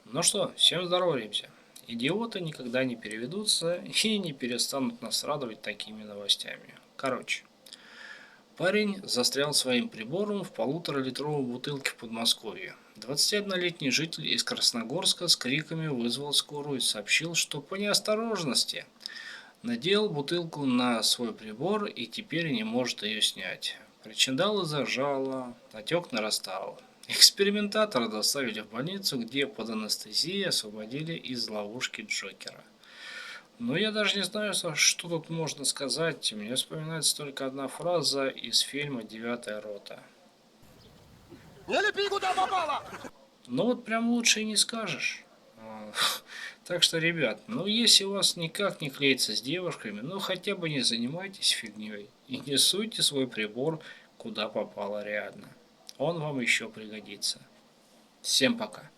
Ну что, всем здороваемся. Идиоты никогда не переведутся и не перестанут нас радовать такими новостями. Короче, парень застрял своим прибором в 1,5-литровой бутылке в Подмосковье. 21-летний житель из Красногорска с криками вызвал скорую и сообщил, что по неосторожности надел бутылку на свой прибор и теперь не может ее снять. Причиндалы зажало, отек нарастал. Экспериментатора доставили в больницу, где под анестезией освободили из ловушки Джокера. Но я даже не знаю, что тут можно сказать. Мне вспоминается только одна фраза из фильма «Девятая рота». Не лепи куда попало! Ну вот прям лучше и не скажешь. Так что, ребят, ну если у вас никак не клеится с девушками, ну хотя бы не занимайтесь фигней и не суйте свой прибор куда попало реально. Он вам еще пригодится. Всем пока.